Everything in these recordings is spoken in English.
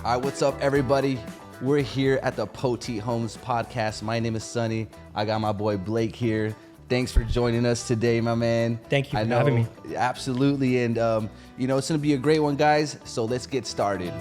All right, what's up, everybody? We're here at the Poteet Homes Podcast. My name is Sonny. I got my boy Blake here. Thanks for joining us today, my man. Thank you for having me. Absolutely. And, it's going to be a great one, guys. So let's get started.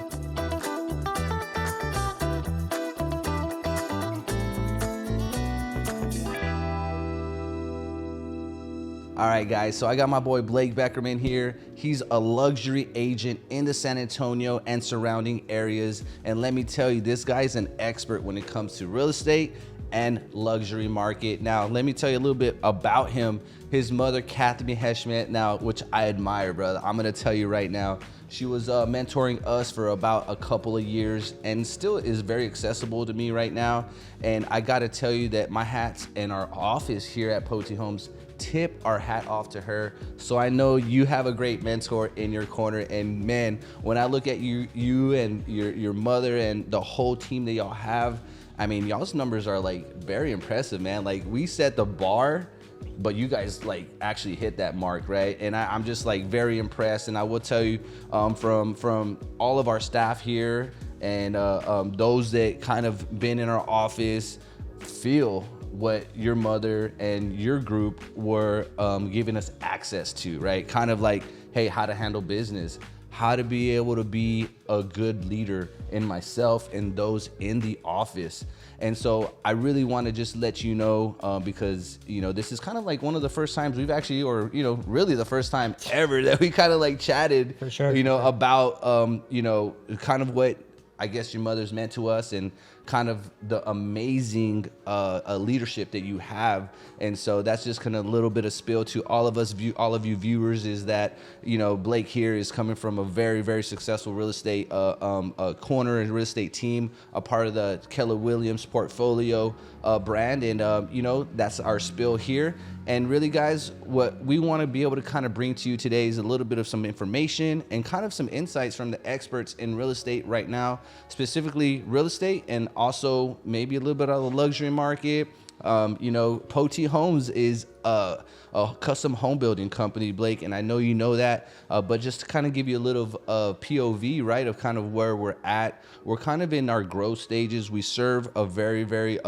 All right, guys, so I got my boy Blake Beckerman here. He's a luxury agent in the San Antonio and surrounding areas. And let me tell you, this guy's an expert when it comes to real estate and luxury market. Now, let me tell you a little bit about him. His mother, Kathy Heshmet, now, which I admire, brother. I'm gonna tell you right now, she was mentoring us for about a couple of years and still is very accessible to me right now. And I gotta tell you that my hats and our office here at Poteet Homes tip our hat off to her. So I know you have a great mentor in your corner, and man, when I look at you and your mother and the whole team that y'all have, I mean, y'all's numbers are like very impressive, man. Like, we set the bar, but you guys like actually hit that mark, right? And I'm just like very impressed. And I will tell you, from all of our staff here and those that kind of been in our office, feel what your mother and your group were giving us access to, right? Kind of like, hey, how to handle business, how to be able to be a good leader in myself and those in the office. And so I really want to just let you know, because, this is kind of like one of the first times we've actually, or, really the first time ever that we kind of like chatted, for sure, about, kind of what I guess your mother's meant to us and kind of the amazing leadership that you have. And so that's just kind of a little bit of spill to all of us, all of you viewers, is that, Blake here is coming from a very, very successful real estate corner and real estate team, a part of the Keller Williams portfolio brand. And, that's our spill here. And really, guys, what we want to be able to kind of bring to you today is a little bit of some information and kind of some insights from the experts in real estate right now, specifically real estate, and also maybe a little bit of the luxury market. Poteet Homes is a custom home building company, Blake, and I know you know that, but just to kind of give you a little POV, right, of kind of where we're at. We're kind of in our growth stages. We serve a very, very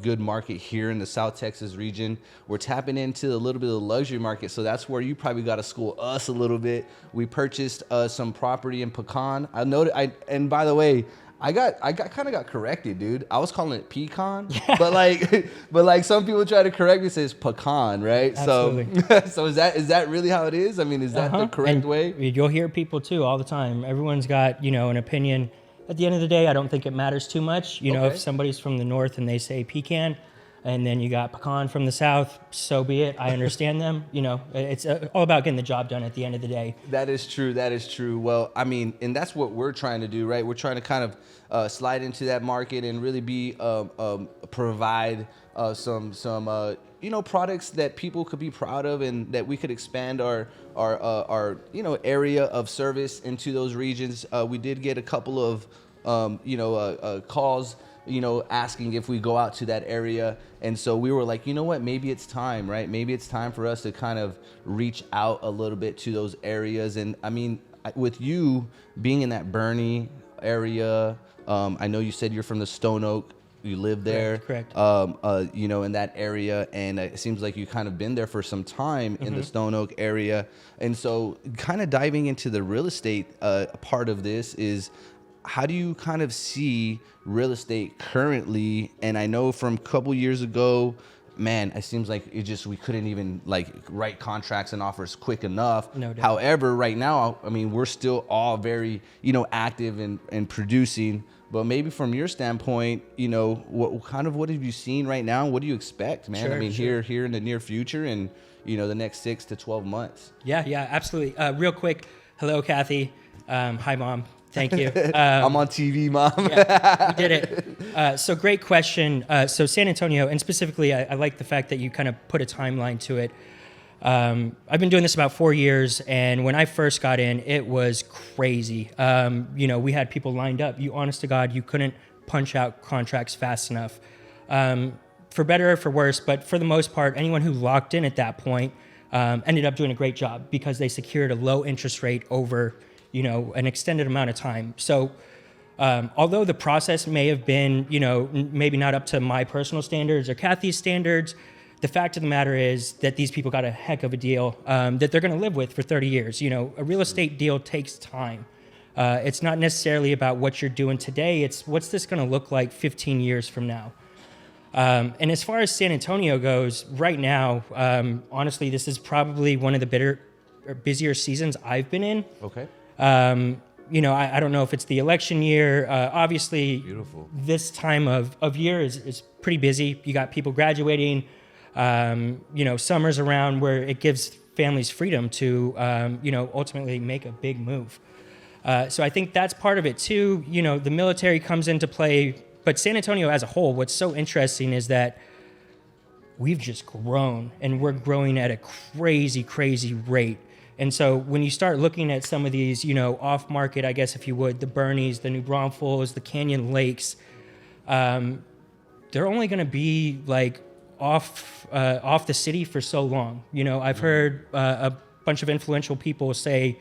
good market here in the South Texas region. We're tapping into a little bit of the luxury market, so that's where you probably got to school us a little bit. We purchased some property in Pecan. I noted, and by the way, I kind of got corrected, dude. I was calling it pecan, but like some people try to correct me, it says pecan, right? Absolutely. So is that really how it is? I mean, is that the correct way? You'll hear people too all the time. Everyone's got, an opinion. At the end of the day, I don't think it matters too much. If somebody's from the north and they say pecan, and then you got pecan from the south, so be it. I understand them. It's all about getting the job done at the end of the day. That is true. Well, I mean, and that's what we're trying to do, right? We're trying to kind of slide into that market and really be provide some products that people could be proud of, and that we could expand our area of service into those regions. We did get a couple of calls, asking if we go out to that area. And so we were like, you know what, maybe it's time, right? Maybe it's time for us to kind of reach out a little bit to those areas. And I mean, with you being in that Bernie area, I know you said you're from the Stone Oak, you live there. Correct. In that area. And it seems like you kind of been there for some time in the Stone Oak area. And so kind of diving into the real estate part of this is, how do you kind of see real estate currently? And I know from a couple years ago, man, it seems like we couldn't even like write contracts and offers quick enough. No doubt. However, right now, I mean, we're still all very, active and producing. But maybe from your standpoint, what have you seen right now? What do you expect, man? Sure, I mean, here in the near future and, the next 6 to 12 months. Yeah, absolutely. Real quick. Hello, Kathy. Hi, Mom. Thank you. I'm on TV, Mom. Yeah, we did it. So great question. So San Antonio, and specifically, I like the fact that you kind of put a timeline to it. I've been doing this about 4 years, and when I first got in, it was crazy. We had people lined up. Honest to God, you couldn't punch out contracts fast enough. For better or for worse, but for the most part, anyone who locked in at that point ended up doing a great job because they secured a low interest rate over, an extended amount of time. So Although the process may have been, maybe not up to my personal standards or Kathy's standards, the fact of the matter is that these people got a heck of a deal that they're going to live with for 30 years. A real estate deal takes time. It's not necessarily about what you're doing today. It's what's this going to look like 15 years from now. And as far as San Antonio goes, right now, honestly, this is probably one of the busier seasons I've been in. Okay. I don't know if it's the election year. Obviously, Beautiful. This time of year is pretty busy. You got people graduating. Summer's around where it gives families freedom to, ultimately make a big move. So I think that's part of it too. The military comes into play, but San Antonio as a whole, what's so interesting is that we've just grown, and we're growing at a crazy, crazy rate. And so when you start looking at some of these, off market, I guess if you would, the Bernies, the New Braunfels, the Canyon Lakes, they're only going to be like off the city for so long. I've heard a bunch of influential people say,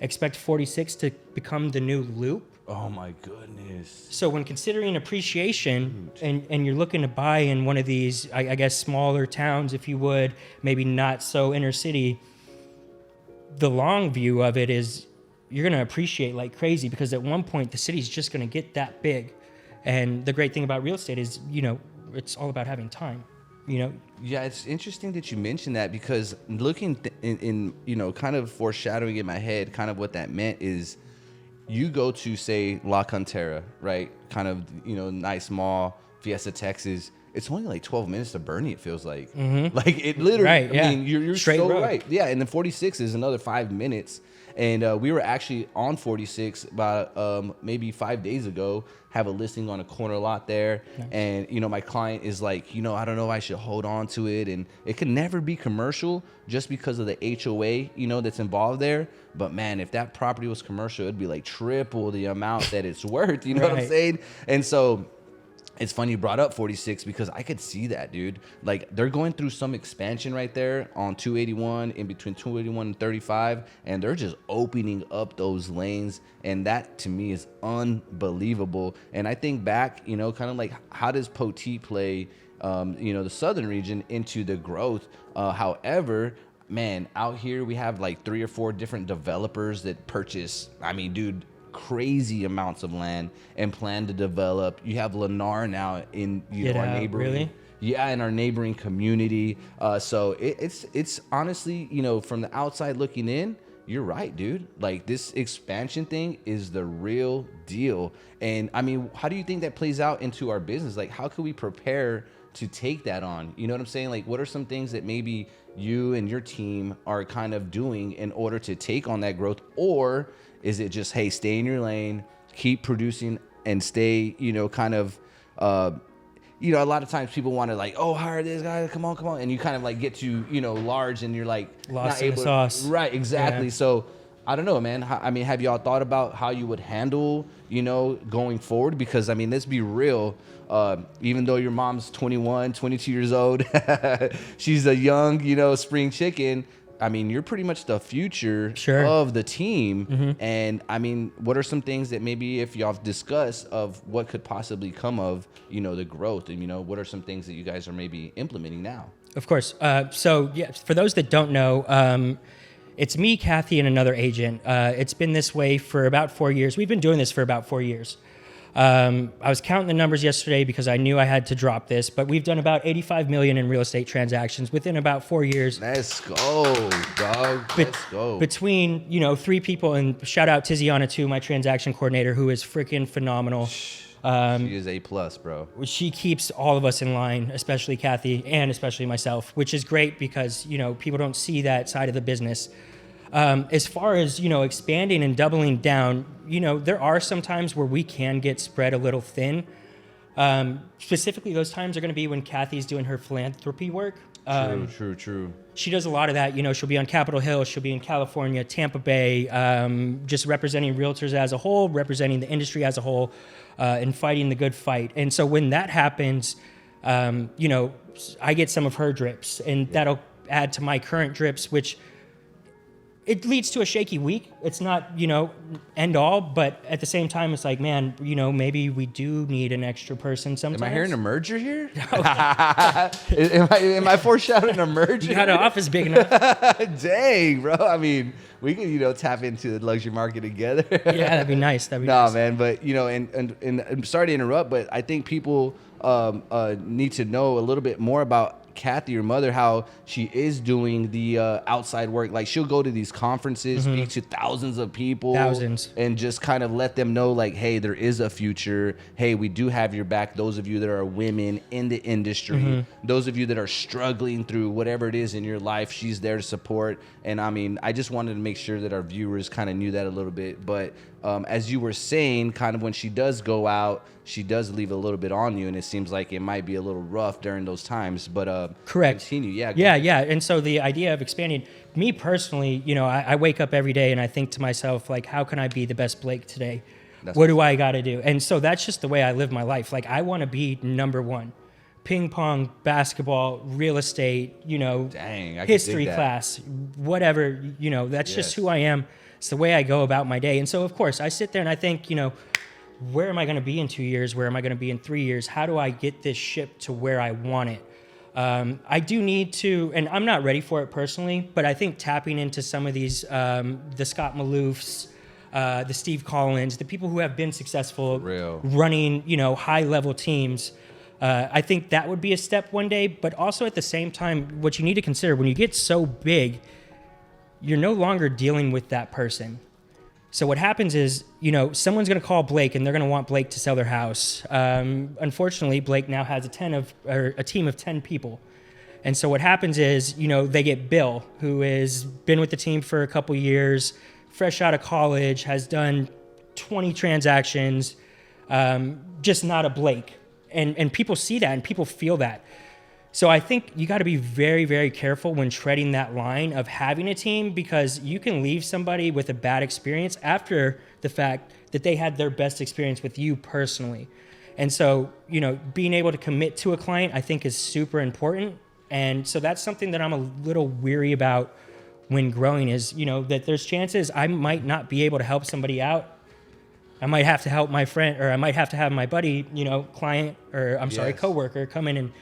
expect 46 to become the new Loop. Oh my goodness. So when considering appreciation and you're looking to buy in one of these, I guess, smaller towns, if you would, maybe not so inner city, the long view of it is you're going to appreciate like crazy, because at one point the city's just going to get that big. And the great thing about real estate is, it's all about having time. Yeah, it's interesting that you mentioned that, because looking in kind of foreshadowing in my head, kind of what that meant is you go to, say, La Cantera, right? Kind of, nice mall, Fiesta, Texas. It's only like 12 minutes to Bernie, it feels like. Mm-hmm. Like, it literally, right, yeah. I mean, you're straight so road. right. Yeah, and then 46 is another 5 minutes. And we were actually on 46 about maybe 5 days ago, have a listing on a corner lot there. Nice. And, my client is like, I don't know if I should hold on to it. And it can never be commercial just because of the HOA, that's involved there. But, man, if that property was commercial, it'd be like triple the amount that it's worth. You know what I'm saying? And so it's funny you brought up 46, because I could see that, dude. Like, they're going through some expansion right there on 281, in between 281 and 35, and they're just opening up those lanes, and that to me is unbelievable. And I think back, kind of like, how does Poteet play, the southern region into the growth? However, man, out here we have like 3 or 4 different developers that purchase, crazy amounts of land and plan to develop. You have Lennar now in our neighboring, really? Yeah, in our neighboring community. So it's honestly, from the outside looking in, you're right, dude. Like, this expansion thing is the real deal. And how do you think that plays out into our business? Like, how can we prepare to take that on? You know what I'm saying? Like, what are some things that maybe you and your team are kind of doing in order to take on that growth? Or is it just, hey, stay in your lane, keep producing, and stay, a lot of times people want to like, oh, hire this guy, come on. And you kind of like get to, large, and you're like lost in the sauce. Right, exactly. Yeah. So I don't know, man. Have y'all thought about how you would handle, going forward? Because, let's be real. Even though your mom's 21, 22 years old, she's a young, spring chicken. You're pretty much the future of the team. Mm-hmm. And what are some things that maybe if y'all discuss of what could possibly come of, the growth, and, what are some things that you guys are maybe implementing now? Of course. So yeah, for those that don't know, it's me, Kathy, and another agent. It's been this way for about 4 years. We've been doing this for about 4 years. I was counting the numbers yesterday because I knew I had to drop this, but we've done about 85 million in real estate transactions within about 4 years. Let's go, dog. Let's go. Between, 3 people, and shout out Tiziana too, my transaction coordinator, who is freaking phenomenal. She is A+, bro. She keeps all of us in line, especially Kathy and especially myself, which is great because, people don't see that side of the business. As far as, expanding and doubling down, there are some times where we can get spread a little thin. Specifically, those times are going to be when Kathy's doing her philanthropy work. True. She does a lot of that. She'll be on Capitol Hill. She'll be in California, Tampa Bay, just representing realtors as a whole, representing the industry as a whole, and fighting the good fight. And so when that happens, I get some of her drips, and that'll add to my current drips, which it leads to a shaky week. It's not, end all, but at the same time, it's like, man, maybe we do need an extra person sometimes. Am I hearing a merger here? am I foreshadowing a merger? You got an office big enough. Dang, bro. I mean, we can, tap into the luxury market together. Yeah, that'd be nice. Nah, man, but, and I'm sorry to interrupt, but I think people need to know a little bit more about Kathy, your mother, how she is doing the outside work. Like, she'll go to these conferences, speak to thousands of people, and just kind of let them know, like, hey, there is a future. Hey, we do have your back. Those of you that are women in the industry, those of you that are struggling through whatever it is in your life, she's there to support. And I mean, I just wanted to make sure that our viewers kind of knew that a little bit. But as you were saying, kind of when she does go out, she does leave a little bit on you, and it seems like it might be a little rough during those times. But correct. Continue. Yeah. And so the idea of expanding, me personally, I wake up every day and I think to myself, like, how can I be the best Blake today? What do I got to do? And so that's just the way I live my life. Like, I want to be number one. Ping pong, basketball, real estate, history class, whatever, that's just who I am. It's the way I go about my day. And so, of course, I sit there and I think, where am I going to be in 2 years? Where am I going to be in 3 years? How do I get this ship to where I want it? I do need to, and I'm not ready for it personally, but I think tapping into some of these, the Scott Maloofs, the Steve Collins, the people who have been successful running, high-level teams, I think that would be a step one day. But also at the same time, what you need to consider, when you get so big, you're no longer dealing with that person. So what happens is, someone's going to call Blake and they're going to want Blake to sell their house. Unfortunately, Blake now has a team of 10 people. And so what happens is, they get Bill, who has been with the team for a couple years, fresh out of college, has done 20 transactions, just not a Blake. And people see that and people feel that. So I think you got to be very, very careful when treading that line of having a team, because you can leave somebody with a bad experience after the fact that they had their best experience with you personally. And so, being able to commit to a client, I think, is super important. And so that's something that I'm a little weary about when growing is, that there's chances I might not be able to help somebody out. I might have to help my friend, or I might have to have my buddy, client, or coworker come in and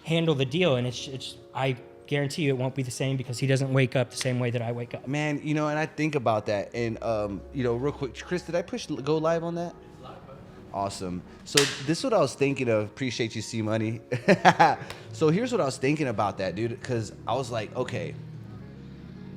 handle the deal. And it's I guarantee you it won't be the same, because he doesn't wake up the same way that I wake up. Man, and I think about that, and real quick, Chris, did I push go live on that? Awesome. So this is what I was thinking of. Appreciate you, C Money. So here's what I was thinking about that, dude, because I was like, okay,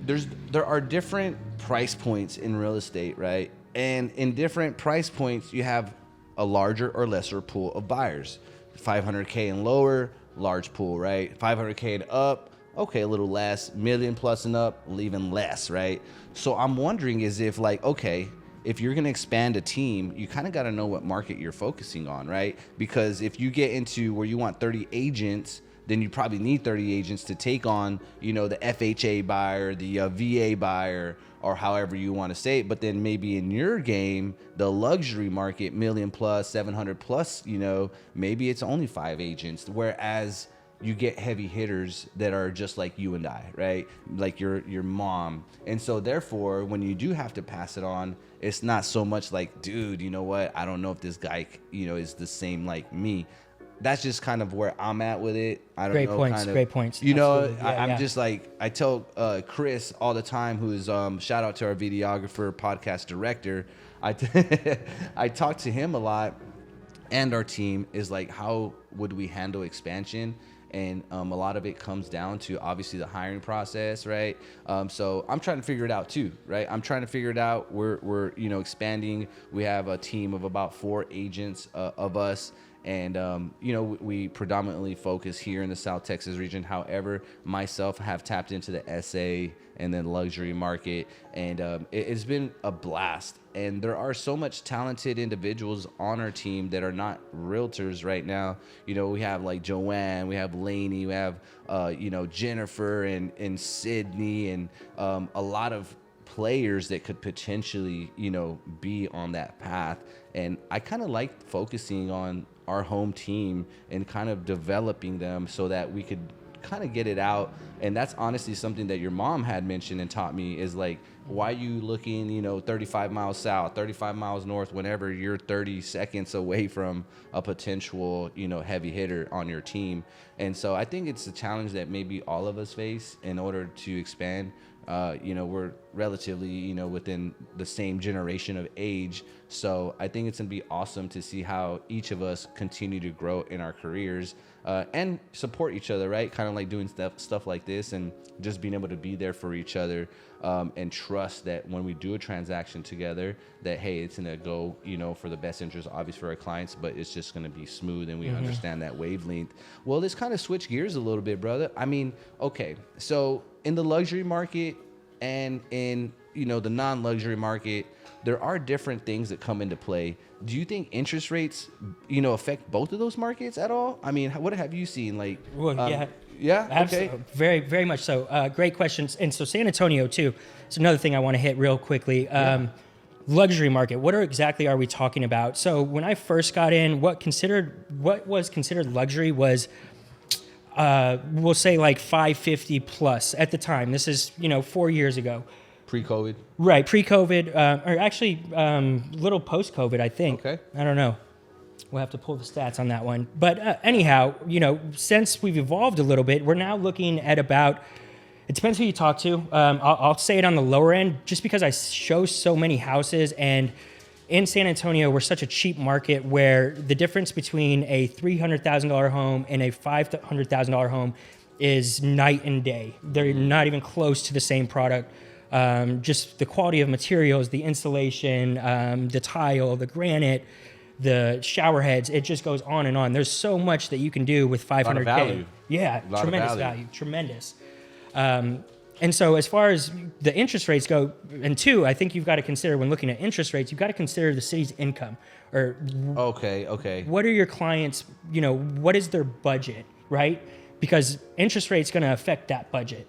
there are different price points in real estate, right? And in different price points, you have a larger or lesser pool of buyers. 500K and lower, large pool, right? 500K and up, okay, a little less. Million plus and up, even less, right? So I'm wondering is if, like, okay, if you're going to expand a team, you kind of got to know what market you're focusing on, right? Because if you get into where you want 30 agents, then you probably need 30 agents to take on, the FHA buyer, the VA buyer, or however you want to say it. But then maybe in your game, the luxury market, million plus, 700 plus, maybe it's only 5 agents. Whereas you get heavy hitters that are just like you and I, right? Like your mom. And so therefore, when you do have to pass it on, it's not so much like, dude, you know what? I don't know if this guy, is the same like me. That's just kind of where I'm at with it. I don't Great know. Points. Great points. I'm just like, I tell Chris all the time, who is shout out to our videographer, podcast director. I talk to him a lot, and our team is like, how would we handle expansion? And a lot of it comes down to obviously the hiring process, right? So I'm trying to figure it out too, right? I'm trying to figure it out. We're expanding. We have a team of about 4 agents of us. And, we predominantly focus here in the South Texas region. However, myself have tapped into the SA and then luxury market. And it's been a blast. And there are so much talented individuals on our team that are not realtors right now. We have like Joanne, we have Lainey, we have, Jennifer and Sydney, and a lot of players that could potentially, be on that path. And I kind of like focusing on our home team and kind of developing them so that we could kind of get it out. And that's honestly something that your mom had mentioned and taught me is like, why are you looking, 35 miles south, 35 miles north, whenever you're 30 seconds away from a potential, heavy hitter on your team? And so I think it's a challenge that maybe all of us face in order to expand. We're relatively, within the same generation of age. So I think it's going to be awesome to see how each of us continue to grow in our careers and support each other, right? Kind of like doing stuff like this and just being able to be there for each other and trust that when we do a transaction together that, hey, it's going to go, for the best interest, obviously for our clients, but it's just going to be smooth and we understand that wavelength. Well, let's kind of switch gears a little bit, brother. I mean, okay, so in the luxury market and in, the non-luxury market, there are different things that come into play. Do you think interest rates, affect both of those markets at all? I mean, what have you seen? Like, Well, yeah. Absolutely. Okay. Very, very much so. Great questions. And so San Antonio too. It's another thing I want to hit real quickly. Luxury market. What exactly are we talking about? So when I first got in, what was considered luxury was, we'll say like 550 plus at the time. This is 4 years ago. Pre-COVID. Right, pre-COVID, or actually little post-COVID, I think. Okay. I don't know. We'll have to pull the stats on that one. But anyhow, since we've evolved a little bit, we're now looking at about, it depends who you talk to. I'll say it on the lower end, just because I show so many houses, and in San Antonio, we're such a cheap market where the difference between a $300,000 home and a $500,000 home is night and day. They're not even close to the same product. Just the quality of materials, the insulation, the tile, the granite, the shower heads, it just goes on and on. There's so much that you can do with $500K. A lot of value. Yeah, tremendous value, tremendous. And so as far as the interest rates go, and two, I think you've got to consider when looking at interest rates, you've got to consider the city's income. Or Okay. What are your clients, what is their budget, right? Because interest rate's going to affect that budget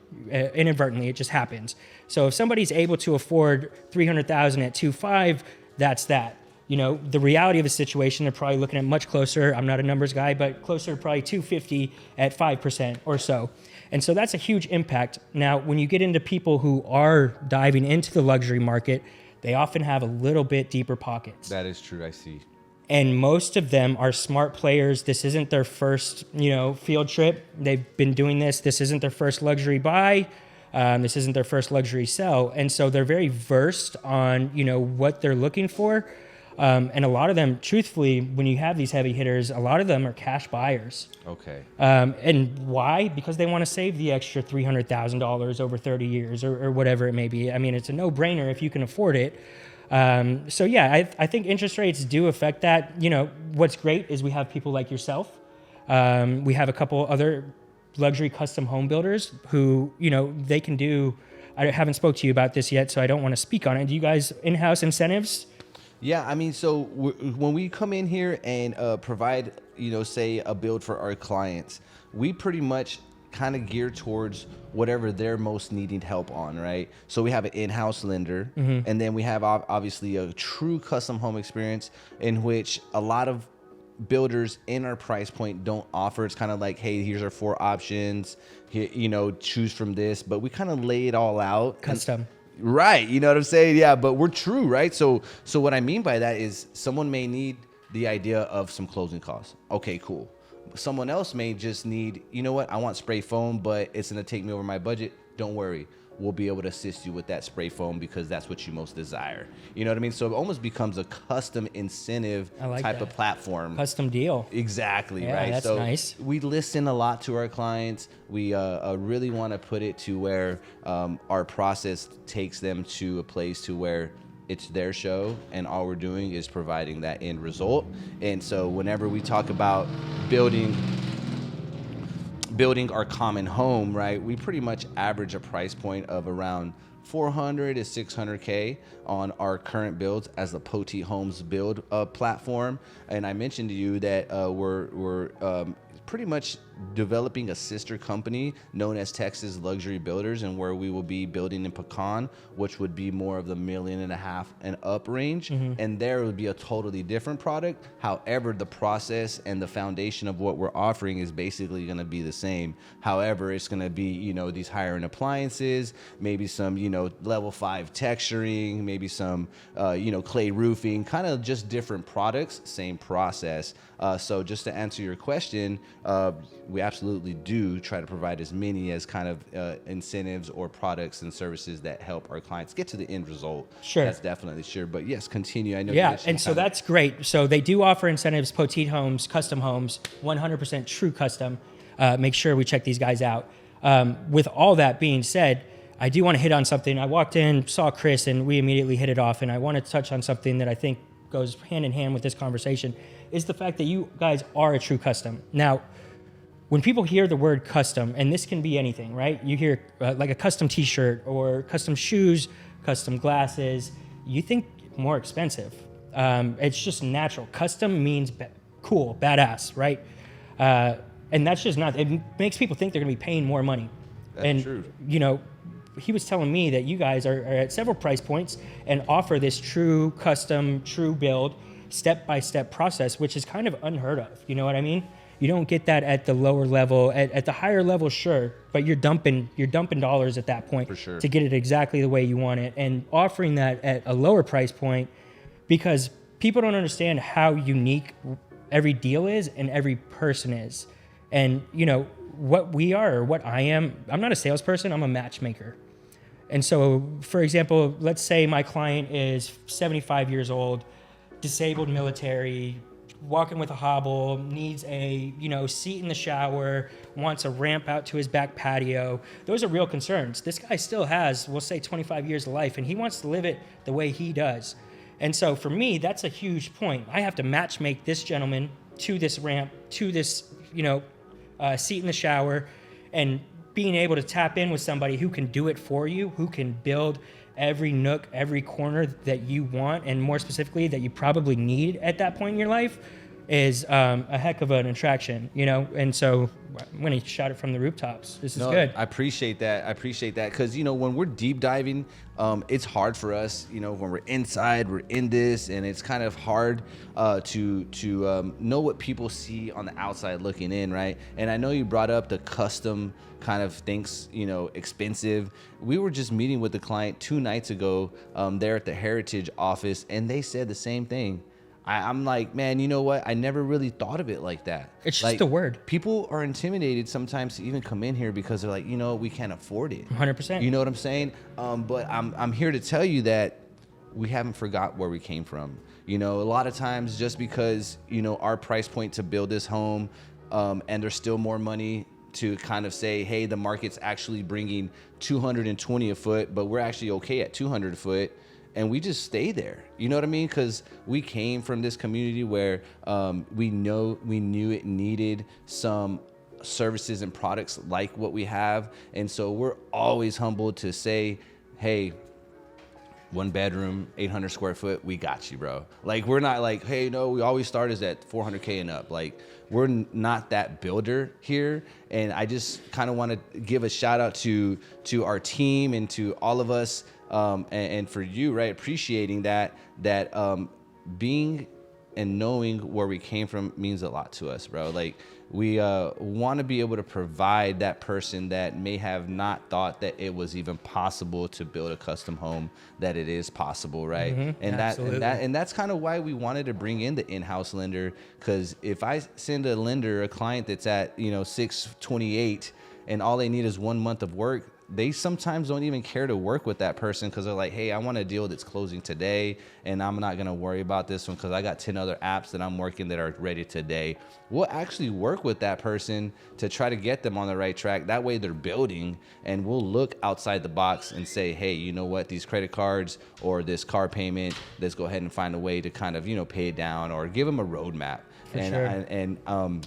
inadvertently. It just happens. So if somebody's able to afford $300,000 at 2.5, that's that. The reality of the situation, they're probably looking at much closer. I'm not a numbers guy, but closer to probably 250 at 5% or so. And so that's a huge impact. Now, when you get into people who are diving into the luxury market, they often have a little bit deeper pockets. That is true. I see. And most of them are smart players. This isn't their first, field trip. They've been doing this. This isn't their first luxury buy. This isn't their first luxury sell. And so they're very versed on, what they're looking for. And a lot of them, truthfully, when you have these heavy hitters, a lot of them are cash buyers. Okay. And why? Because they want to save the extra $300,000 over 30 years or whatever it may be. I mean, it's a no-brainer if you can afford it. So yeah, I think interest rates do affect that. What's great is we have people like yourself. We have a couple other luxury custom home builders who, they can do, I haven't spoke to you about this yet, so I don't want to speak on it. Do you guys in-house incentives? Yeah, I mean, so when we come in here and provide, say a build for our clients, we pretty much kind of gear towards whatever they're most needing help on, right? So we have an in-house lender, and then we have obviously a true custom home experience in which a lot of builders in our price point don't offer. It's kind of like, hey, here's our 4 options, here, choose from this, but we kind of lay it all out. Custom. Right, you know what I'm saying? Yeah, but we're true, right? So what I mean by that is someone may need the idea of some closing costs. Okay, cool. Someone else may just need, I want spray foam, but it's going to take me over my budget. Don't worry. We'll be able to assist you with that spray foam because that's what you most desire. You know what I mean? So it almost becomes a custom incentive type of platform. Custom deal. Exactly, yeah, right? That's so nice. We listen a lot to our clients. We really want to put it to where our process takes them to a place to where it's their show and all we're doing is providing that end result. And so whenever we talk about building our common home, right, we pretty much average a price point of around 400 to 600K on our current builds as the Poteet Homes build platform. And I mentioned to you that we're pretty much developing a sister company known as Texas Luxury Builders, and where we will be building in Pecan, which would be more of the $1.5 million and up range. And there would be a totally different product. However, the process and the foundation of what we're offering is basically going to be the same. However, it's going to be, you know, these higher end appliances, maybe some, you know, level 5 texturing, maybe some, you know, clay roofing, kind of just different products, same process. So just to answer your question, we absolutely do try to provide as many as kind of incentives or products and services that help our clients get to the end result. Sure. That's definitely sure. But yes, continue. I know. Yeah, and so that's great. So they do offer incentives, Poteet Homes, custom homes, 100% true custom. Make sure we check these guys out. With all that being said, I do want to hit on something. I walked in, saw Chris, and we immediately hit it off. And I want to touch on something that I think goes hand in hand with this conversation, is the fact that you guys are a true custom. Now, when people hear the word custom, and this can be anything, right? You hear like a custom t-shirt or custom shoes, custom glasses, you think more expensive. It's just natural. Custom means cool, badass, right? And that's just not, it makes people think they're going to be paying more money. That's true. You know, he was telling me that you guys are at several price points and offer this true custom, true build, step-by-step process, which is kind of unheard of. You know what I mean? You don't get that at the lower level. At the higher level, sure, but you're dumping dollars at that point For sure. to get it exactly the way you want it, and offering that at a lower price point, because people don't understand how unique every deal is and every person is. And you know what we are, or what I am. I'm not a salesperson. I'm a matchmaker. And so, for example, let's say my client is 75 years old, disabled military, walking with a hobble, needs a, you know, seat in the shower, wants a ramp out to his back patio. Those are real concerns. This guy still has, we'll say, 25 years of life, and he wants to live it the way he does. And so for me, that's a huge point. I have to match make this gentleman to this ramp, to this, you know, seat in the shower, and being able to tap in with somebody who can do it for you, who can build every nook, every corner that you want, and more specifically that you probably need at that point in your life, is a heck of an attraction, you know? And so I'm going to shout it from the rooftops. This is good. I appreciate that. Because, you know, when we're deep diving, it's hard for us, you know, when we're inside, we're in this, and it's kind of hard to know what people see on the outside looking in, right? And I know you brought up the custom kind of things, you know, expensive. We were just meeting with the client 2 nights ago there at the Heritage office, and they said the same thing. I'm like, man, you know what? I never really thought of it like that. It's like, just a word. People are intimidated sometimes to even come in here because they're like, you know, we can't afford it. 100%. You know what I'm saying? But I'm here to tell you that we haven't forgot where we came from. You know, a lot of times just because, you know, our price point to build this home, and there's still more money to kind of say, hey, the market's actually bringing 220 a foot, but we're actually okay at 200 a foot. And we just stay there. You know what I mean? Because we came from this community where we knew it needed some services and products like what we have. And so we're always humbled to say, hey, 1 bedroom, 800 square foot, we got you, bro. Like, we're not like, hey, no, we always start is at 400K and up. Like, we're not that builder here. And I just kind of want to give a shout out to our team and to all of us, and for you, right, appreciating that being and knowing where we came from means a lot to us, bro. Like, we want to be able to provide that person that may have not thought that it was even possible to build a custom home, that it is possible, right? Mm-hmm. And that's kind of why we wanted to bring in the in-house lender, because if I send a client that's at, you know, 628 and all they need is 1 month of work, they sometimes don't even care to work with that person because they're like, hey, I want a deal that's closing today, and I'm not going to worry about this one because I got 10 other apps that I'm working that are ready today. We'll actually work with that person to try to get them on the right track. That way they're building, and we'll look outside the box and say, hey, you know what, these credit cards or this car payment, let's go ahead and find a way to kind of, you know, pay it down or give them a roadmap. For sure.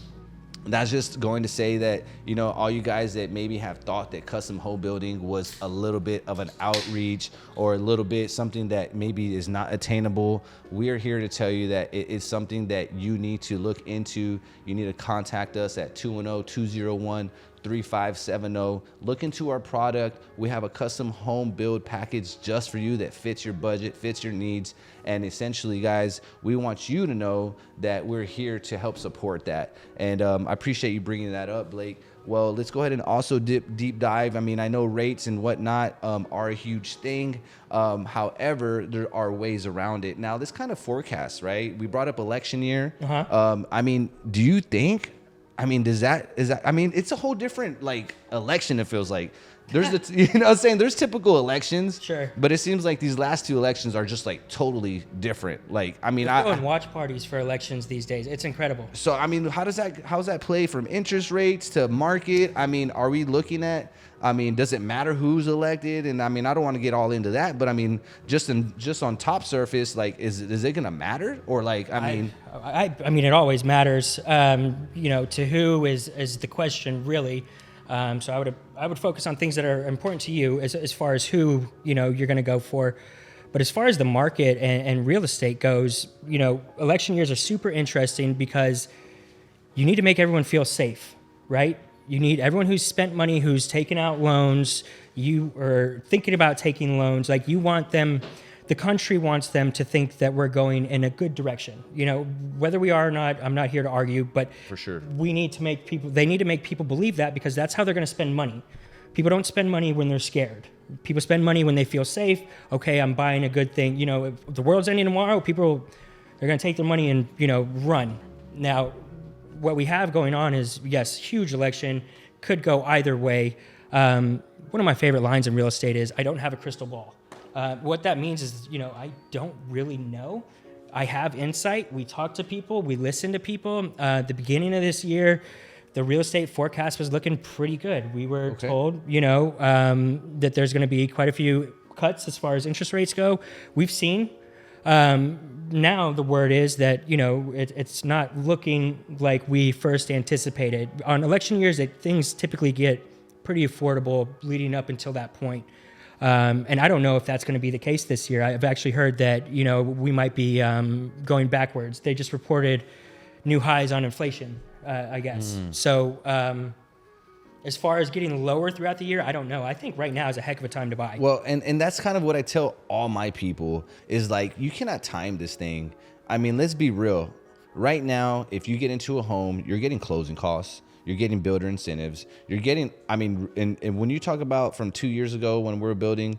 that's just going to say that, you know, all you guys that maybe have thought that custom home building was a little bit of an outreach or a little bit something that maybe is not attainable, we are here to tell you that it is something that you need to look into. You need to contact us at 210-201-3570. Look into our product. We have a custom home build package just for you that fits your budget, fits your needs. And essentially, guys, we want you to know that we're here to help support that. And I appreciate you bringing that up, Blake. Well, let's go ahead and also deep dive. I mean, I know rates and whatnot are a huge thing. However, there are ways around it. Now, this kind of forecast, right? We brought up election year. I mean, do you think, I mean, is that, I mean, it's a whole different like election, it feels like. There's the, you know what I'm saying? There's typical elections. Sure. But it seems like these last two elections are just like totally different. Like, I mean, We're going watch parties for elections these days. It's incredible. So, I mean, how's that play from interest rates to market? I mean, are we looking at, I mean, does it matter who's elected? And I mean, I don't want to get all into that, but I mean, just on top surface, like, is it going to matter? Or like, I mean, it always matters. You know, to who is the question really. So I would focus on things that are important to you as far as who, you know, you're going to go for. But as far as the market and real estate goes, you know, election years are super interesting because you need to make everyone feel safe, right? You need everyone who's spent money, who's taken out loans, you are thinking about taking loans, like you want them, the country wants them to think that we're going in a good direction. You know, whether we are or not, I'm not here to argue, but for sure, they need to make people believe that, because that's how they're going to spend money. People don't spend money when they're scared. People spend money when they feel safe. Okay, I'm buying a good thing. You know, if the world's ending tomorrow, they're going to take their money and, you know, run. Now, what we have going on is, yes, huge election, could go either way. One of my favorite lines in real estate is, I don't have a crystal ball. What that means is, you know, I don't really know. I have insight. We talk to people. We listen to people. The beginning of this year, the real estate forecast was looking pretty good. We were told, you know, that there's going to be quite a few cuts as far as interest rates go. We've seen. Now the word is that, you know, it's not looking like we first anticipated. On election years, things typically get pretty affordable leading up until that point. And I don't know if that's going to be the case this year. I've actually heard that, you know, we might be going backwards. They just reported new highs on inflation, I guess. So as far as getting lower throughout the year, I don't know. I think right now is a heck of a time to buy. Well, and that's kind of what I tell all my people is like, you cannot time this thing. I mean, let's be real. Right now, if you get into a home, you're getting closing costs. You're getting builder incentives. You're getting, I mean, and when you talk about from 2 years ago when we're building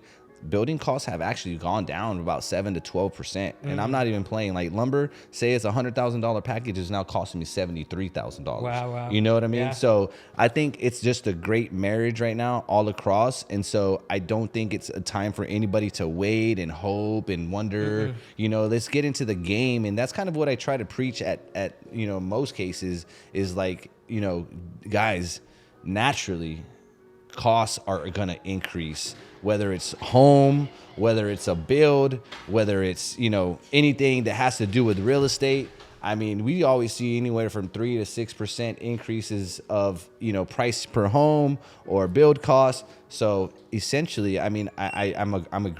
costs have actually gone down about 7 to 12%. And I'm not even playing like lumber. Say it's $100,000 package is now costing me $73,000. Wow. You know what I mean? Yeah. So I think it's just a great marriage right now all across. And so I don't think it's a time for anybody to wait and hope and wonder, you know, let's get into the game. And that's kind of what I try to preach at you know, most cases is like, you know, guys, naturally costs are going to increase, whether it's home, whether it's a build, whether it's, you know, anything that has to do with real estate. I mean, we always see anywhere from 3 to 6% increases of, you know, price per home or build costs. So essentially, I mean, I'm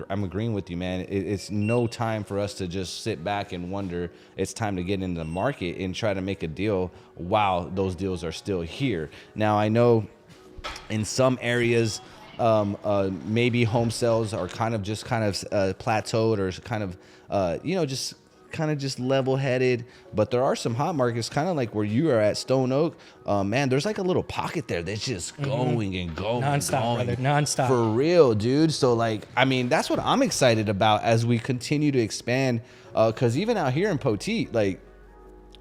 agreeing with you, man. It's no time for us to just sit back and wonder. It's time to get into the market and try to make a deal while those deals are still here. Now, I know in some areas, maybe home sales are kind of plateaued or kind of, you know, just level-headed, but there are some hot markets, kind of like where you are at Stone Oak. Man, there's like a little pocket there that's just going and going nonstop, brother, nonstop. For real, dude. So like, I mean, that's what I'm excited about as we continue to expand. Because even out here in Poteet, like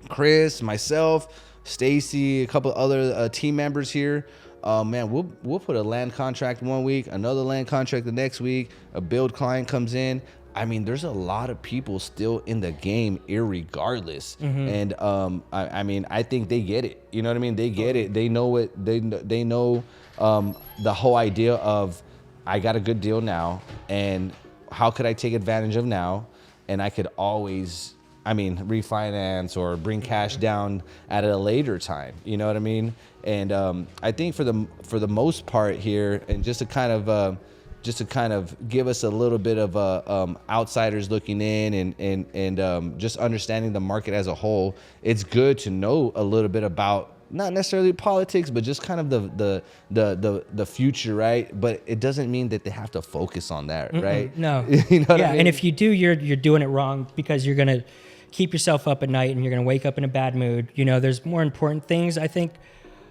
Chris, myself, Stacy, a couple other team members here. Man, we'll put a land contract 1 week, another land contract the next week. A build client comes in. I mean, there's a lot of people still in the game, irregardless. And I mean, I think they get it. You know what I mean? They get it. They know it. They know the whole idea of, I got a good deal now, and how could I take advantage of now? And I could always, refinance or bring cash down at a later time. You know what I mean? And I think for the most part here, and just to kind of give us a little bit of outsiders looking in and just understanding the market as a whole, it's good to know a little bit about not necessarily politics, but just kind of the future, right? But it doesn't mean that they have to focus on that, right? No. You know what I mean? And if you do, you're doing it wrong, because you're gonna keep yourself up at night and you're gonna wake up in a bad mood. You know, there's more important things, I think,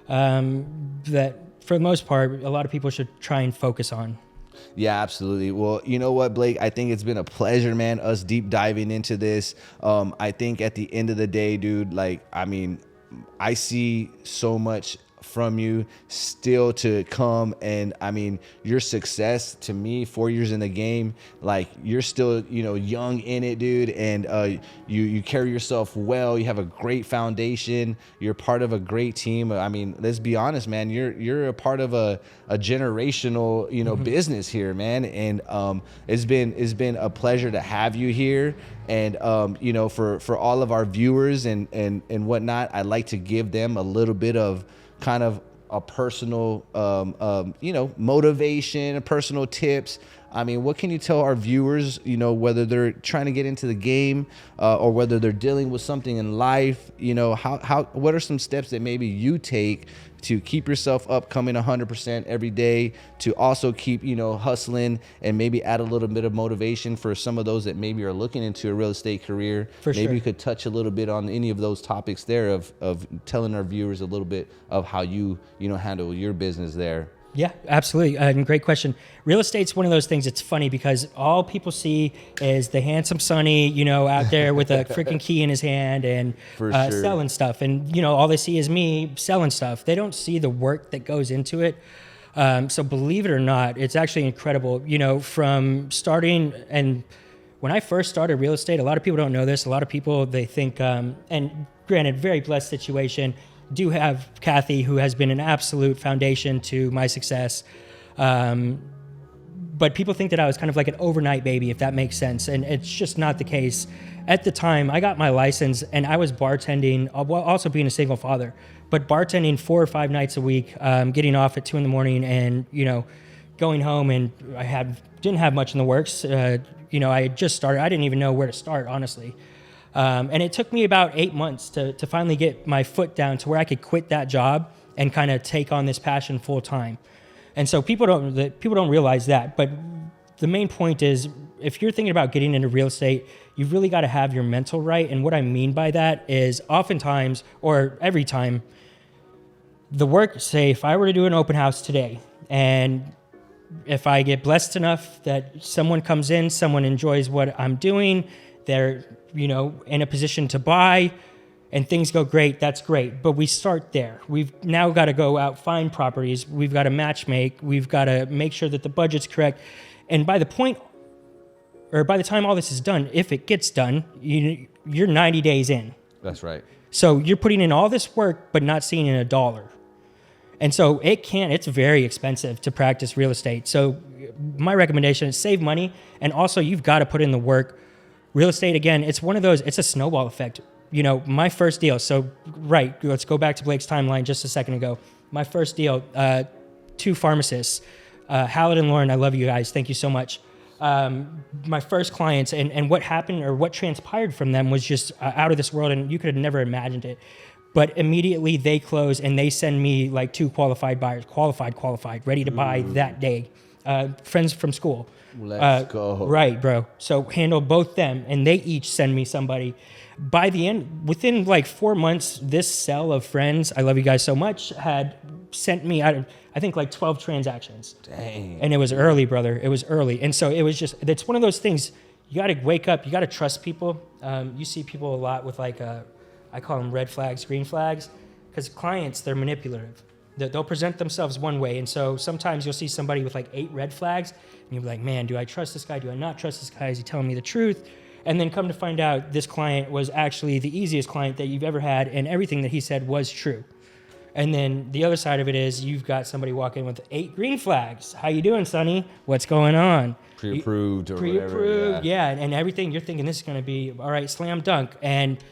that for the most part, a lot of people should try and focus on. Yeah, absolutely. Well, you know what, Blake? I think it's been a pleasure, man, us deep diving into this. I think at the end of the day, dude, I see so much from you still to come, and your success, to me, 4 years in the game, like, you're still young in it, dude, and you carry yourself well. You have a great foundation. You're part of a great team. Let's be honest, man, you're a part of a generational business here, man, and it's been a pleasure to have you here. And for all of our viewers and whatnot, I'd like to give them a little bit of kind of a personal motivation, personal tips. What can you tell our viewers, whether they're trying to get into the game or whether they're dealing with something in life? What are some steps that maybe you take to keep yourself up, coming 100% every day, to also keep, hustling, and maybe add a little bit of motivation for some of those that maybe are looking into a real estate career? Maybe you could touch a little bit on any of those topics there of telling our viewers a little bit of how you handle your business there. Yeah, absolutely. And great question. Real estate's one of those things. It's funny because all people see is the handsome Sonny, out there with a freaking key in his hand and selling stuff. And, all they see is me selling stuff. They don't see the work that goes into it. So believe it or not, it's actually incredible, from starting. And when I first started real estate, a lot of people don't know this. A lot of people, they think, and granted, very blessed situation, do have Kathy, who has been an absolute foundation to my success. But people think that I was kind of like an overnight baby, if that makes sense. And it's just not the case. At the time, I got my license and I was bartending, while also being a single father, but bartending 4 or 5 nights a week, getting off at 2 a.m. and, going home, and didn't have much in the works. I had just started. I didn't even know where to start, honestly. And it took me about 8 months to finally get my foot down to where I could quit that job and kind of take on this passion full time. And so people don't realize that. But the main point is, if you're thinking about getting into real estate, you've really got to have your mental right. And what I mean by that is, oftentimes, or every time, the work, say, if I were to do an open house today, and if I get blessed enough that someone comes in, someone enjoys what I'm doing, they're in a position to buy, and things go great, that's great. But we start there. We've now got to go out, find properties. We've got to match make. We've got to make sure that the budget's correct. And by the time all this is done, if it gets done, you're 90 days in. That's right. So you're putting in all this work, but not seeing in $1. And so it's very expensive to practice real estate. So my recommendation is save money. And also, you've got to put in the work. Real estate, again, it's one of those, it's a snowball effect. My first deal, let's go back to Blake's timeline just a second ago. My first deal, 2 pharmacists, Hallett and Lauren, I love you guys. Thank you so much. My first clients, and what happened or what transpired from them was just out of this world, and you could have never imagined it. But immediately they close and they send me like 2 qualified buyers, qualified, ready to buy that day. Friends from school. Let's go. Right, bro. So handle both them, and they each send me somebody. By the end, within like 4 months, this cell of friends, I love you guys so much, had sent me out, I think, like 12 transactions. Dang. And it was early, brother. It was early. And so it's one of those things, you got to wake up, you got to trust people. You see people a lot with I call them red flags, green flags, because clients, they're manipulative. They'll present themselves one way. And so sometimes you'll see somebody with like 8 red flags, and you'll be like, man, do I trust this guy? Do I not trust this guy? Is he telling me the truth? And then come to find out this client was actually the easiest client that you've ever had, and everything that he said was true. And then the other side of it is you've got somebody walk in with 8 green flags. How you doing, Sonny? What's going on? Pre-approved or Pre-approved, whatever. yeah. And everything, you're thinking this is going to be, all right, slam dunk. And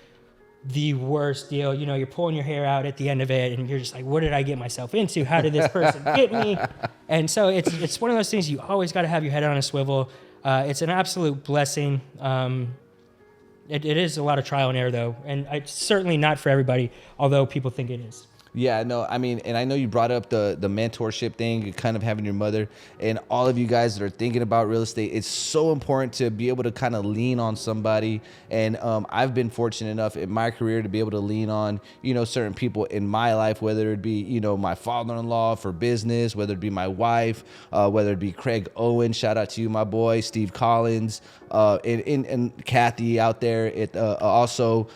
the worst deal, you're pulling your hair out at the end of it, and you're just like, what did I get myself into? How did this person get me? And so it's one of those things you always got to have your head on a swivel. It's an absolute blessing. It is a lot of trial and error, though, and it's certainly not for everybody, although people think it is. Yeah, no, I mean, and I know you brought up the mentorship thing, kind of having your mother, and all of you guys that are thinking about real estate. It's so important to be able to kind of lean on somebody. And I've been fortunate enough in my career to be able to lean on, certain people in my life, whether it be, my father-in-law for business, whether it be my wife, whether it be Craig Owen, shout out to you, my boy, Steve Collins, and Kathy out there. Also,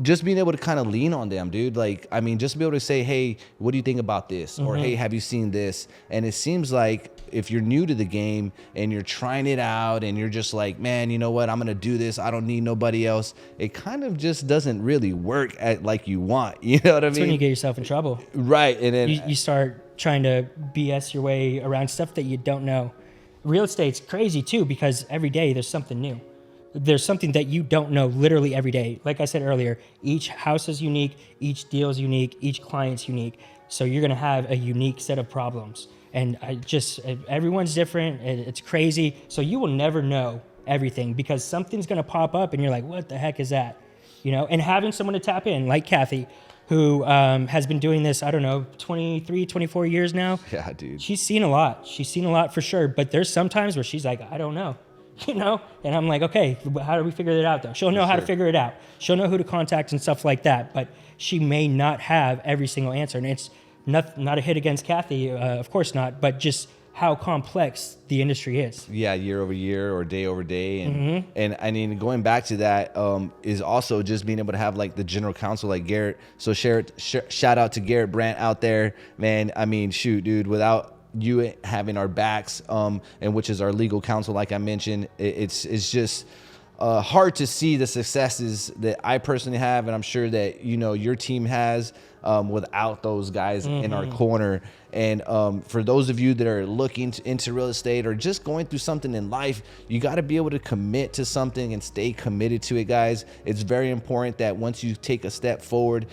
just being able to kind of lean on them, dude. Like, I mean, just be able to say, hey, what do you think about this? Or, hey, have you seen this? And it seems like if you're new to the game and you're trying it out and you're just like, man, you know what? I'm going to do this. I don't need nobody else. It kind of just doesn't really work at like you want. You know what I mean? That's when you get yourself in trouble. Right. And then you start trying to BS your way around stuff that you don't know. Real estate's crazy too, because every day there's something new. There's something that you don't know literally every day. Like I said earlier, each house is unique, each deal is unique, each client's unique. So you're going to have a unique set of problems. And everyone's different. It's crazy. So you will never know everything because something's going to pop up and you're like, what the heck is that? And having someone to tap in like Kathy, who has been doing this, 23, 24 years now. Yeah, dude. She's seen a lot. She's seen a lot for sure. But there's some times where she's like, I don't know. And I'm like, okay, how do we figure it out though? She'll know how to figure it out. She'll know who to contact and stuff like that, but she may not have every single answer. And it's not a hit against Kathy, of course not, but just how complex the industry is. Yeah, year over year or day over day. And I mean, going back to that is also just being able to have like the general counsel like Garrett. So shout out to Garrett Brandt out there, man. I mean, shoot, dude, without you having our backs, and which is our legal counsel, like I mentioned, it's just hard to see the successes that I personally have, and I'm sure that your team has without those guys in our corner. And for those of you that are looking into real estate or just going through something in life, you got to be able to commit to something and stay committed to it, guys. It's very important that once you take a step forward,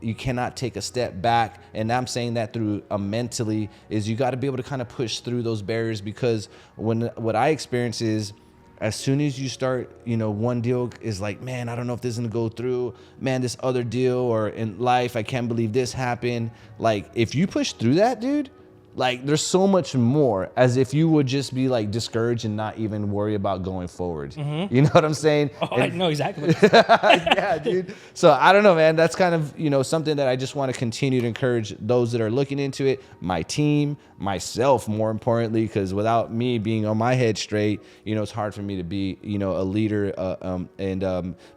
you cannot take a step back. And I'm saying that through mentally is you got to be able to kind of push through those barriers, because what I experience is, as soon as you start, one deal is like, man, I don't know if this is gonna go through. Man, this other deal, or in life, I can't believe this happened. Like, if you push through that, dude, like, there's so much more, as if you would just be like discouraged and not even worry about going forward. You know what I'm saying? Oh, I know exactly. Yeah, dude. So I don't know, man. That's kind of, something that I just want to continue to encourage those that are looking into it, my team, myself, more importantly, because without me being on my head straight, it's hard for me to be, a leader and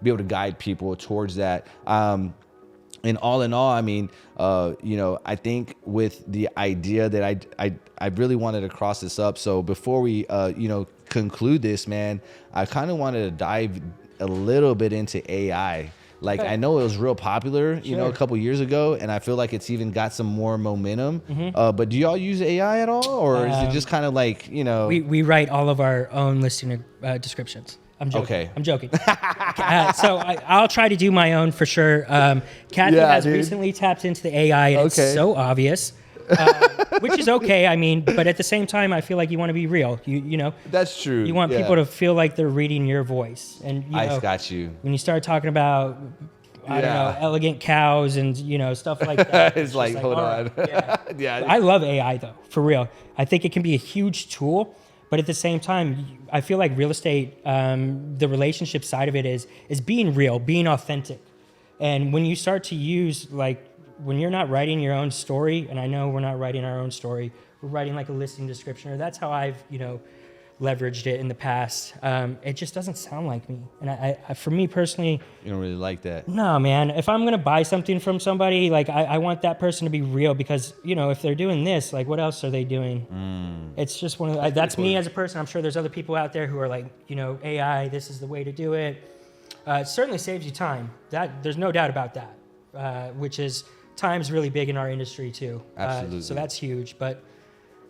be able to guide people towards that. And all in all, I mean, I think with the idea that I really wanted to cross this up. So before we, conclude this, man, I kind of wanted to dive a little bit into AI. Like, I know it was real popular, a couple years ago, and I feel like it's even got some more momentum. But do y'all use AI at all, or is it just kind of like, We write all of our own listing descriptions. I'm joking. Okay. I'm joking. So I'll try to do my own for sure. Kathy has recently tapped into the AI, and it's so obvious, which is okay. I mean, but at the same time, I feel like you want to be real. You know. That's true. You want people to feel like they're reading your voice, and I got you. When you start talking about, I don't know, elegant cows and stuff like that. it's like hold on. Right. Yeah. I love AI though, for real. I think it can be a huge tool. But at the same time, I feel like real estate, the relationship side of it is being real, being authentic. And when you start to use, like, when you're not writing your own story, and I know we're not writing our own story, we're writing like a listing description, or that's how I've, leveraged it in the past. It just doesn't sound like me. And I for me personally... You don't really like that? No, man. If I'm going to buy something from somebody, like, I want that person to be real, because, if they're doing this, like, what else are they doing? It's just one of the... That's me as a person. I'm sure there's other people out there who are like, AI, this is the way to do it. It certainly saves you time. There's no doubt about that, which is time's really big in our industry too. Absolutely. So that's huge. But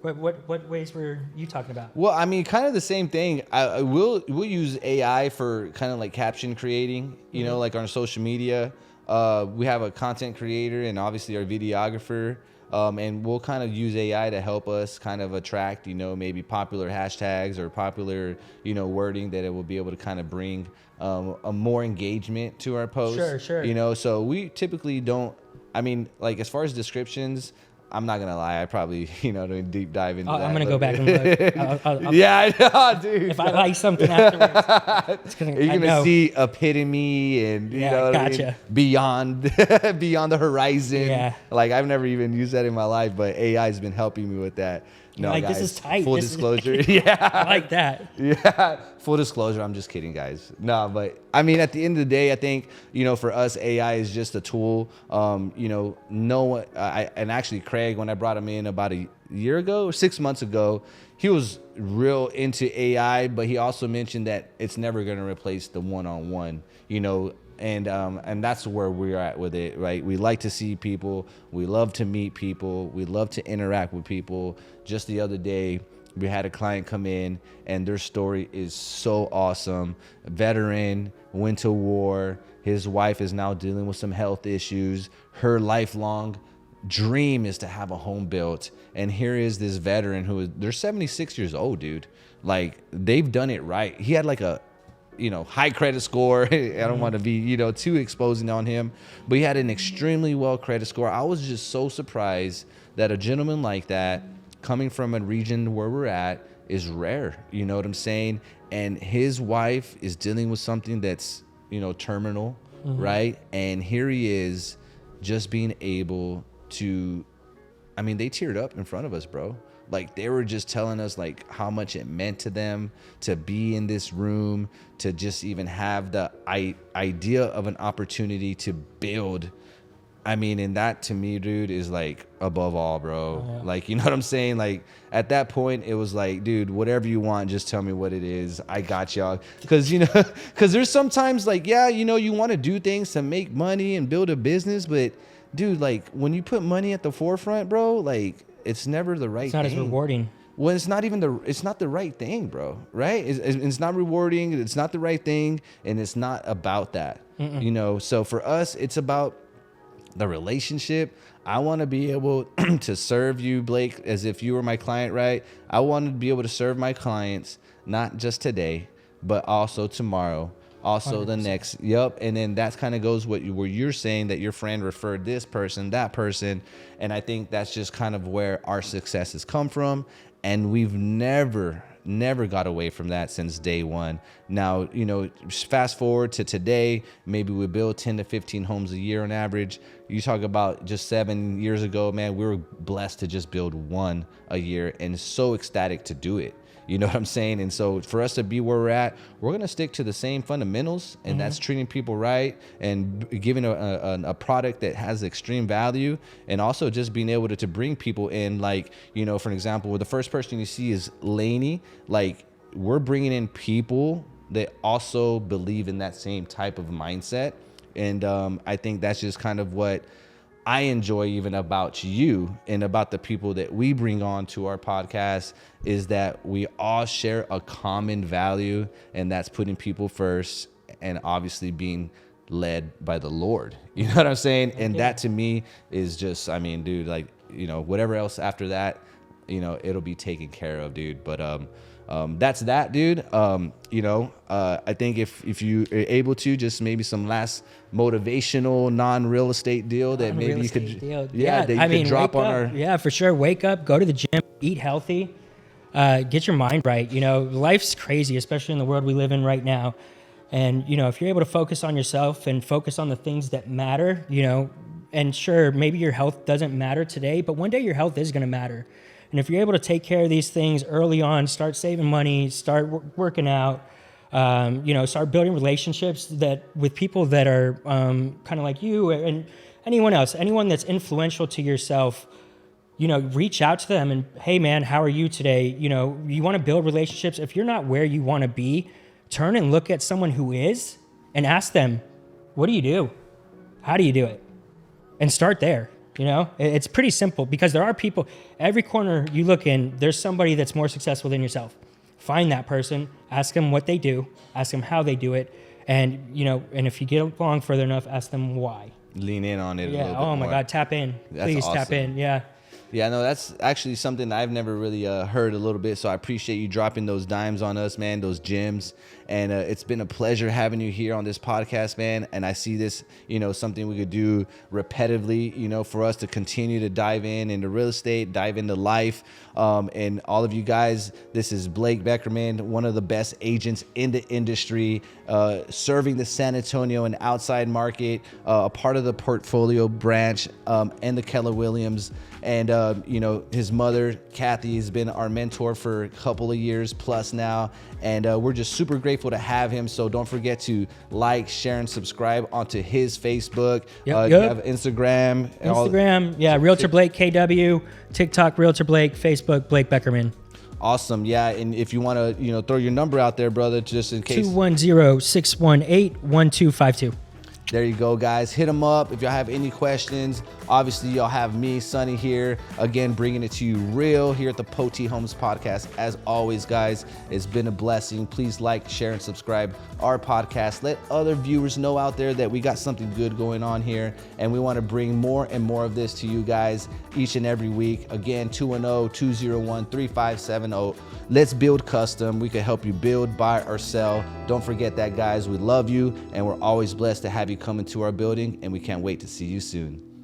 what ways were you talking about? Well, I mean, kind of the same thing. We'll use AI for kind of like caption creating, you know, like on social media. We have a content creator and obviously our videographer. And we'll kind of use AI to help us kind of attract, you know, maybe popular hashtags or popular, you know, wording that it will be able to kind of bring a more engagement to our posts. Sure. You know, so we typically don't, I mean, like as far as descriptions, I'm not gonna lie. I probably, you know, don't deep dive into that. I'm gonna go back and look. I'll, yeah, I know, dude. If I like something afterwards, it's you're gonna see epitome and you know what I mean? Beyond the horizon. Yeah. Like I've never even used that in my life, but AI has been helping me with that. No, like, guys, this is tight. Full disclosure. Yeah. I like that. Yeah. Full disclosure. I'm just kidding, guys. No, but I mean, at the end of the day, I think, you know, for us, AI is just a tool. You know, no one, and actually Craig, when I brought him in about a year ago or 6 months ago, he was real into AI, but he also mentioned that it's never going to replace the one-on-one, you know, and that's where we're at with it, right? We like to see people. We love to meet people. We love to interact with people. Just the other day, we had a client come in, and their story is so awesome. A veteran, went to war. His wife is now dealing with some health issues. Her lifelong dream is to have a home built. And here is this veteran they're 76 years old, dude. Like, they've done it right. He had like a, you know, high credit score. I don't want to be, you know, too exposing on him, but he had an extremely well credit score. I was just so surprised that a gentleman like that, coming from a region where we're at, is rare. You know what I'm saying? And his wife is dealing with something that's, you know, terminal, right? And here he is, just being able to, I mean, they teared up in front of us, bro. Like, they were just telling us like how much it meant to them to be in this room, to just even have the idea of an opportunity to build. I mean, and that to me, dude, is like above all, bro. Yeah. Like, you know what I'm saying? Like, at that point, it was like, dude, whatever you want, just tell me what it is. I got y'all. Because, you know, because there's sometimes like, yeah, you know, you want to do things to make money and build a business. But, dude, like, when you put money at the forefront, bro, like, it's never the right thing. It's not as rewarding. Well, it's not the right thing, bro. Right? It's not rewarding. It's not the right thing. And it's not about that, you know? So for us, it's about the relationship. I want to be able to serve you, Blake, as if you were my client, right? I want to be able to serve my clients, not just today, but also tomorrow, also 100%. The next. Yep. And then that kind of goes where you're saying that your friend referred this person, that person. And I think that's just kind of where our success has come from. And we've never got away from that since day one. Now, you know, fast forward to today, maybe we build 10 to 15 homes a year on average. You talk about just 7 years ago, man, we were blessed to just build one a year and so ecstatic to do it. You know what I'm saying? And so for us to be where we're at, we're going to stick to the same fundamentals, and that's treating people right and giving a product that has extreme value, and also just being able to bring people in. Like, you know, for an example, the first person you see is Laney. Like, we're bringing in people that also believe in that same type of mindset. And I think that's just kind of what I enjoy even about you and about the people that we bring on to our podcast, is that we all share a common value, and that's putting people first and obviously being led by the Lord. You know what I'm saying? And that to me is just, I mean, dude, like, you know, whatever else after that, you know, it'll be taken care of, dude. But that's that, dude. You know, I think if you are able to, just maybe some last motivational non-real estate deal that maybe you could, that you could drop on our. Yeah, for sure. Wake up, go to the gym, eat healthy, get your mind right. You know, life's crazy, especially in the world we live in right now. And, you know, if you're able to focus on yourself and focus on the things that matter, you know, and sure, maybe your health doesn't matter today, but one day your health is going to matter. And if you're able to take care of these things early on, start saving money, start working out, you know, start building relationships with people that are kind of like you and anyone else, anyone that's influential to yourself, you know, reach out to them and, hey man, how are you today? You know, you want to build relationships. If you're not where you want to be, turn and look at someone who is and ask them, what do you do? How do you do it? And start there. It's pretty simple because there are people, every corner you look in, there's somebody that's more successful than yourself. Find that person, ask them what they do, ask them how they do it. And, and if you get along further enough, ask them why. Lean in on it a little bit Oh my more. God, tap in. That's Please awesome. tap in. Yeah. Yeah, no, that's actually something I've never really heard a little bit. So I appreciate you dropping those dimes on us, man, those gems. And it's been a pleasure having you here on this podcast, man. And I see this, something we could do repetitively, for us to continue to dive into real estate, dive into life. And all of you guys, this is Blake Beckerman, one of the best agents in the industry, serving the San Antonio and outside market, a part of the portfolio branch and the Keller Williams. And, his mother, Kathy, has been our mentor for a couple of years plus now. And we're just super grateful to have him. So don't forget to like, share, and subscribe onto his Facebook. You have Instagram. Realtor Blake KW, TikTok, Realtor Blake, Facebook, Blake Beckerman. Awesome. Yeah. And if you want to, throw your number out there, brother, just in case. 210-618-1252. There you go, guys. Hit them up if y'all have any questions. Obviously, y'all have me, Sonny, here. Again, bringing it to you real here at the Poteet Homes Podcast. As always, guys, it's been a blessing. Please like, share, and subscribe our podcast. Let other viewers know out there that we got something good going on here, and we want to bring more and more of this to you guys each and every week. Again, 210-201-3570. Let's build custom. We can help you build, buy, or sell. Don't forget that, guys. We love you, and we're always blessed to have you come into our building, and we can't wait to see you soon.